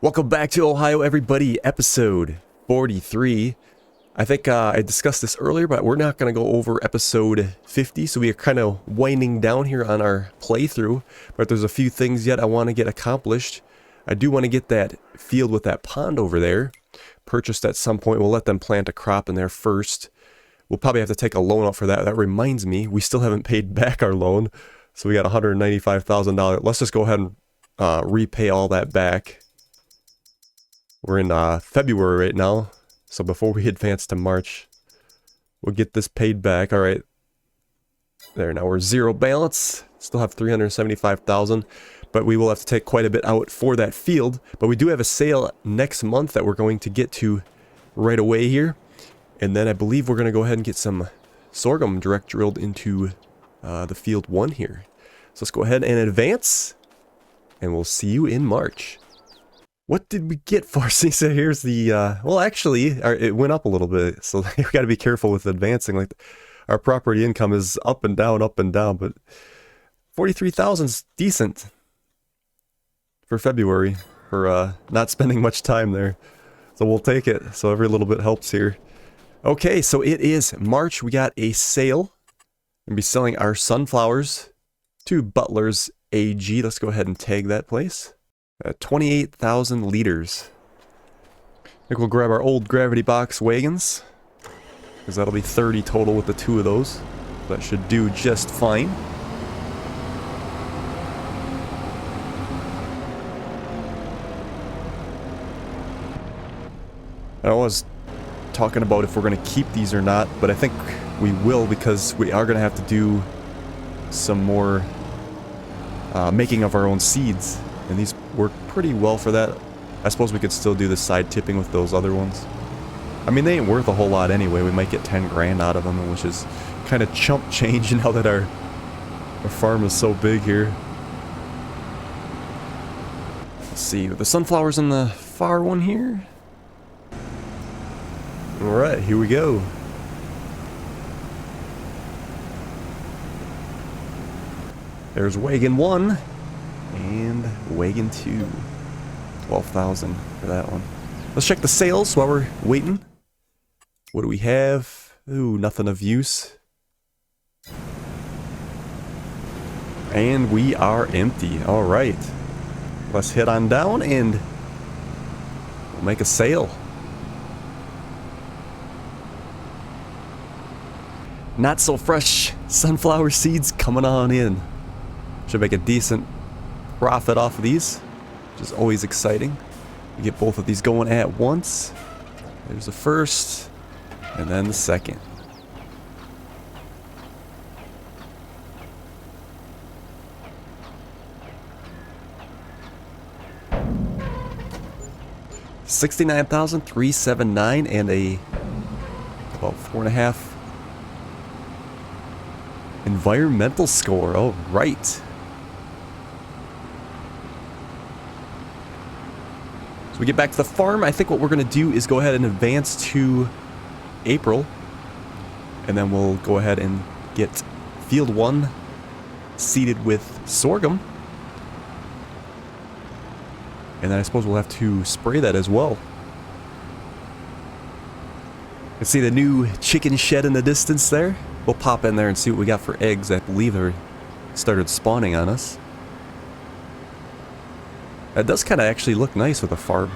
Welcome back to Ohio, everybody. Episode 43. I think I discussed this earlier, but we're not going to go over episode 50, so we are kind of winding down here on our playthrough. But there's a few things yet I want to get accomplished. I do want to get that field with that pond over there purchased at some point. We'll let them plant a crop in there first. We'll probably have to take a loan out for that. That reminds me, we still haven't paid back our loan, so we got $195,000. Let's just go ahead and repay all that back. We're in February right now, so before we advance to March, we'll get this paid back. All right, there, now we're zero balance. Still have $375,000, but we will have to take quite a bit out for that field. But we do have a sale next month that we're going to get to right away here, and then I believe we're going to go ahead and get some sorghum direct drilled into the field 1 here. So let's go ahead and advance, and we'll see you in March. What did we get for? So here's the, well actually, it went up a little bit, so we got to be careful with advancing. Like, our property income is up and down, but 43,000 is decent for February, for not spending much time there. So we'll take it, so every little bit helps here. Okay, so it is March, we got a sale. We'll be selling our sunflowers to Butler's AG. Let's go ahead and tag that place. 28,000 liters. I think we'll grab our old gravity box wagons, because that'll be 30 total with the 2 of those. That should do just fine. I was talking about if we're going to keep these or not, but I think we will, because we are going to have to do some more making of our own seeds. And these work pretty well for that. I suppose we could still do the side tipping with those other ones. I mean, they ain't worth a whole lot anyway. We might get 10 grand out of them, which is kind of chump change now that our farm is so big here. Let's see, the sunflowers in the far one here. Alright, here we go. There's wagon 1. And wagon 2. 12,000 for that one. Let's check the sales while we're waiting. What do we have? Ooh, nothing of use. And we are empty. Alright. Let's head on down and we'll make a sale. Not so fresh sunflower seeds coming on in. Should make a decent profit off of these, which is always exciting. We get both of these going at once. There's the first, and then the second. $69,379 and a about 4.5 environmental score. Oh, right. So we get back to the farm. I think what we're going to do is go ahead and advance to April. And then we'll go ahead and get field 1 seeded with sorghum. And then I suppose we'll have to spray that as well. You can see the new chicken shed in the distance there. We'll pop in there and see what we got for eggs. I believe they started spawning on us. That does kind of actually look nice with a farm.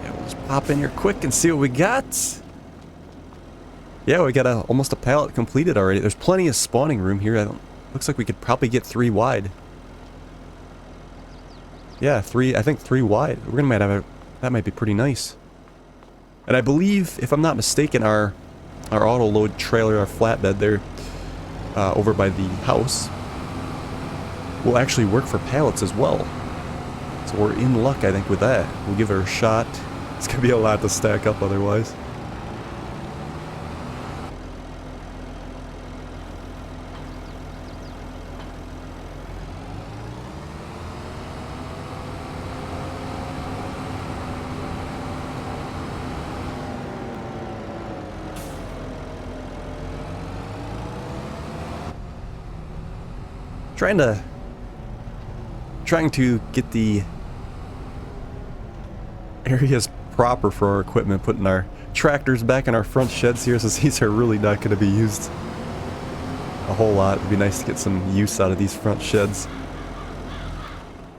Yeah, we'll just pop in here quick and see what we got. Yeah, we got almost a pallet completed already. There's plenty of spawning room here. Looks like we could probably get 3 wide. Yeah, 3, I think 3 wide. We're gonna might have that might be pretty nice. And I believe, if I'm not mistaken, our auto load trailer, our flatbed there, over by the house, will actually work for pallets as well. So we're in luck, I think, with that. We'll give her a shot. It's gonna be a lot to stack up otherwise. trying to get the areas proper for our equipment, putting our tractors back in our front sheds here, since these are really not going to be used a whole lot. It'd be nice to get some use out of these front sheds.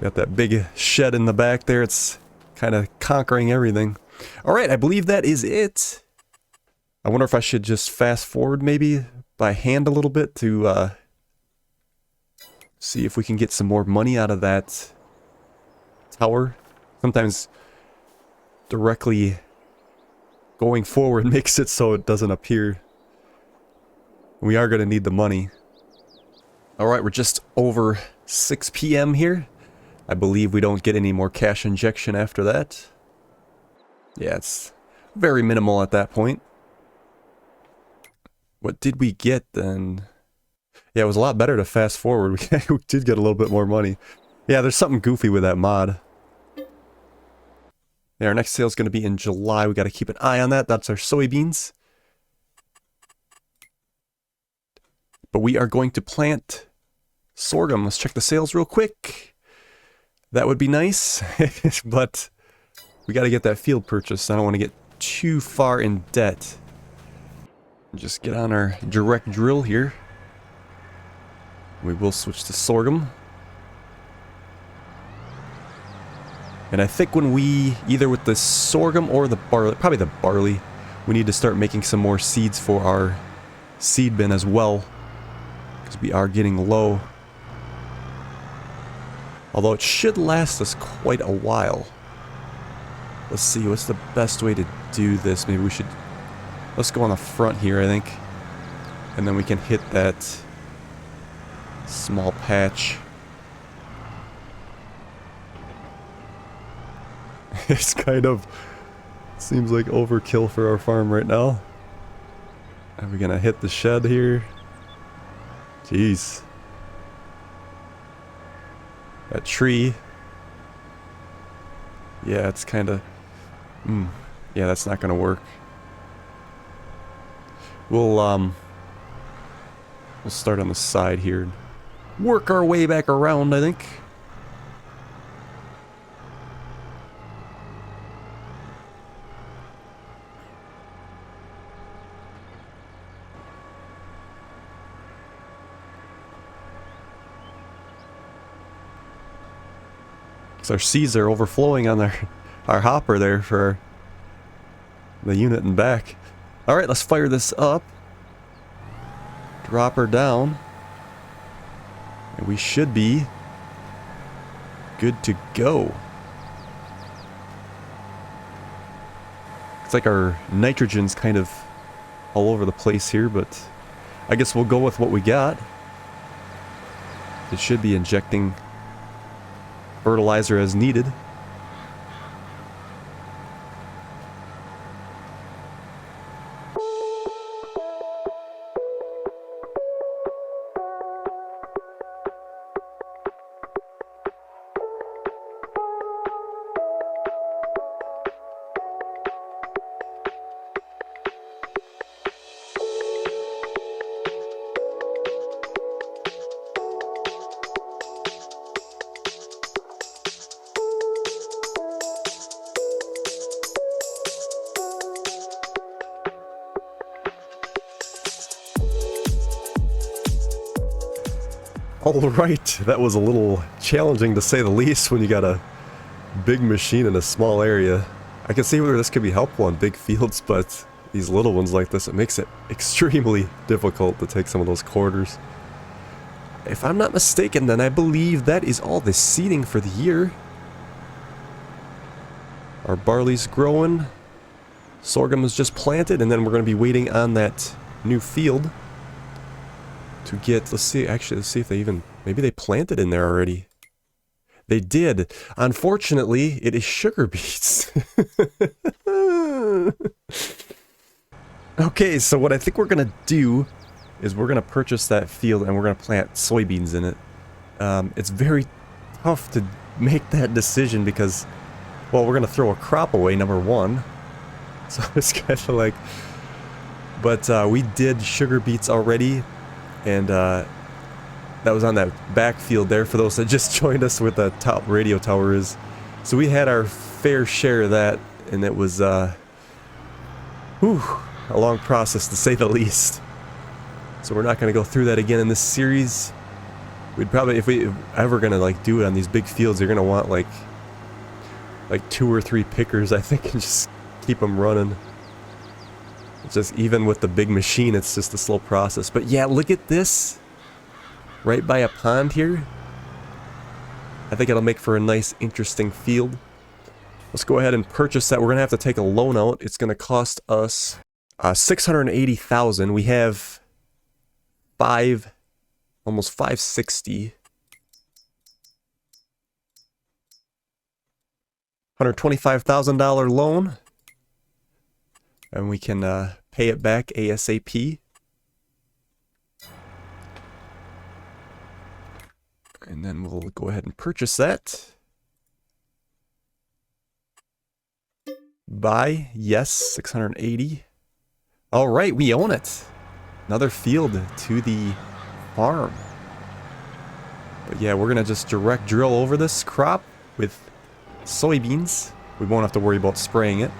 Got that big shed in the back there. It's kind of conquering everything. Alright, I believe that is it. I wonder if I should just fast forward maybe by hand a little bit to see if we can get some more money out of that tower. Sometimes directly going forward makes it so it doesn't appear. We are going to need the money. Alright, we're just over 6 p.m. here. I believe we don't get any more cash injection after that. Yeah, it's very minimal at that point. What did we get then? Yeah, it was a lot better to fast forward. We did get a little bit more money. Yeah, there's something goofy with that mod. Yeah, our next sale is going to be in July. We got to keep an eye on that. That's our soybeans. But we are going to plant sorghum. Let's check the sales real quick. That would be nice. But we got to get that field purchased. I don't want to get too far in debt. Just get on our direct drill here. We will switch to sorghum. And I think when we, either with the sorghum or the barley, probably the barley, we need to start making some more seeds for our seed bin as well. Because we are getting low. Although it should last us quite a while. Let's see, what's the best way to do this? Maybe we should... Let's go on the front here, I think. And then we can hit that small patch. It's kind of... Seems like overkill for our farm right now. Are we gonna hit the shed here? Jeez. That tree. Yeah, it's kind of... yeah, that's not gonna work. We'll start on the side here and work our way back around, I think. Our seeds are overflowing on our hopper there for the unit and back. Alright, let's fire this up. Drop her down. And we should be good to go. It's like our nitrogen's kind of all over the place here, but I guess we'll go with what we got. It should be injecting fertilizer as needed. Alright, that was a little challenging to say the least when you got a big machine in a small area. I can see where this could be helpful on big fields, but these little ones like this, it makes it extremely difficult to take some of those quarters. If I'm not mistaken, then I believe that is all the seeding for the year. Our barley's growing. Sorghum is just planted, and then we're going to be waiting on that new field to get, let's see if they even, maybe they planted in there already. They did. Unfortunately, it is sugar beets. Okay, so what I think we're going to do is we're going to purchase that field and we're going to plant soybeans in it. It's very tough to make that decision because, well, we're going to throw a crop away, number one. So it's kind of like, but we did sugar beets already. And that was on that backfield there for those that just joined us where the top radio tower is. So we had our fair share of that, and it was a long process to say the least. So we're not going to go through that again in this series. We'd probably, if we ever going to like do it on these big fields, you're going to want like 2 or 3 pickers, I think, and just keep them running. It's just, even with the big machine, it's just a slow process. But yeah, look at this. Right by a pond here. I think it'll make for a nice, interesting field. Let's go ahead and purchase that. We're going to have to take a loan out. It's going to cost us $680,000. We have almost $560. $125,000 loan. And we can pay it back ASAP. And then we'll go ahead and purchase that. Buy, yes, 680. All right, we own it. Another field to the farm. But yeah, we're gonna just direct drill over this crop with soybeans. We won't have to worry about spraying it.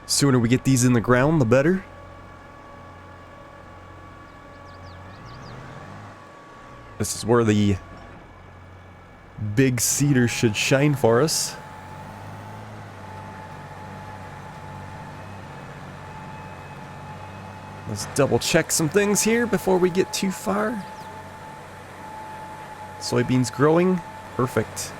Sooner we get these in the ground, the better. This is where the big cedar should shine for us. Let's double check some things here before we get too far. Soybeans growing. Perfect.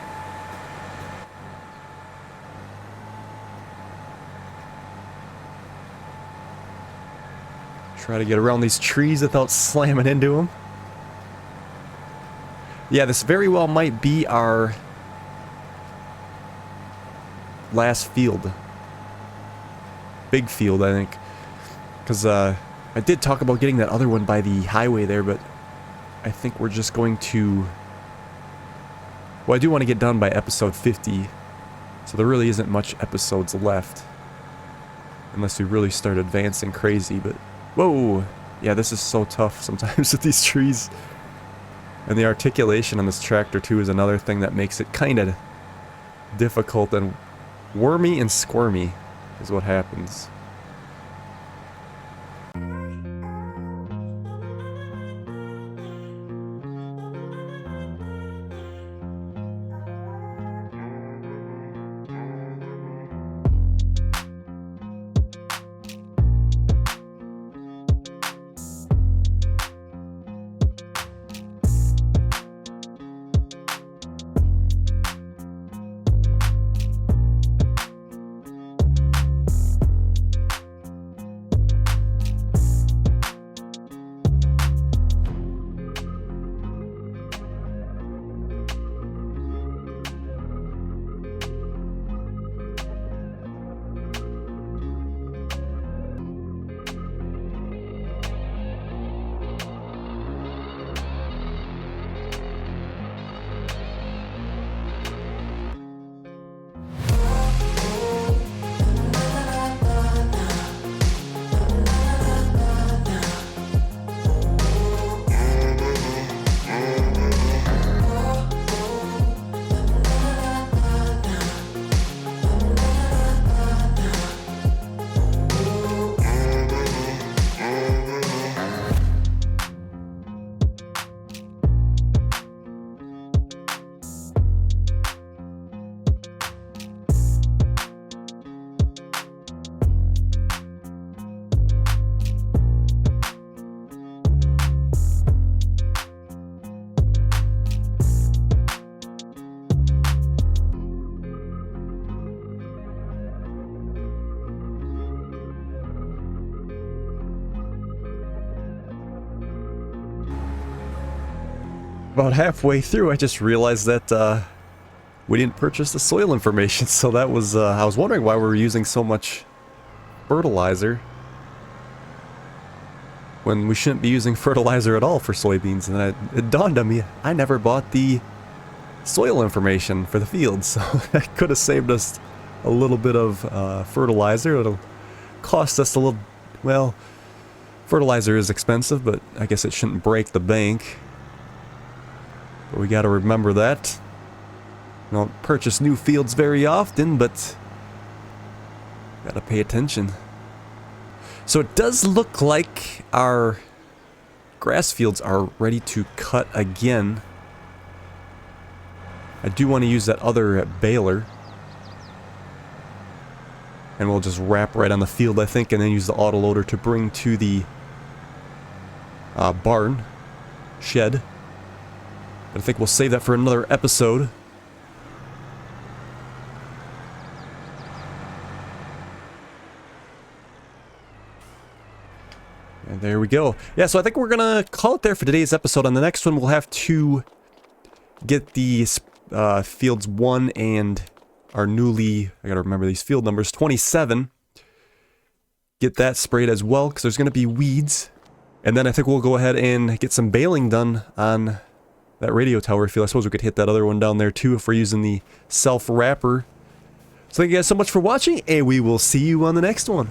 Try to get around these trees without slamming into them. Yeah, this very well might be our last field. Big field, I think. Because I did talk about getting that other one by the highway there, but I think we're just going to... Well, I do want to get done by episode 50, so there really isn't much episodes left. Unless we really start advancing crazy, but... Whoa! Yeah, this is so tough sometimes with these trees. And the articulation on this tractor too is another thing that makes it kind of difficult, and wormy and squirmy is what happens. About halfway through, I just realized that we didn't purchase the soil information, so that was, I was wondering why we were using so much fertilizer when we shouldn't be using fertilizer at all for soybeans. And then it dawned on me, I never bought the soil information for the field, so that could have saved us a little bit of fertilizer. It'll cost us a little, well, fertilizer is expensive, but I guess it shouldn't break the bank. But we gotta remember that. I don't purchase new fields very often, but gotta pay attention. So it does look like our grass fields are ready to cut again. I do want to use that other baler. And we'll just wrap right on the field, I think, and then use the autoloader to bring to the barn shed. But I think we'll save that for another episode. And there we go. Yeah, so I think we're gonna call it there for today's episode. On the next one, we'll have to get the fields 1 and our newly, I gotta remember these field numbers, 27. Get that sprayed as well, because there's gonna be weeds. And then I think we'll go ahead and get some baling done on that radio tower field. I suppose we could hit that other one down there too if we're using the self-wrapper. So thank you guys so much for watching, and we will see you on the next one.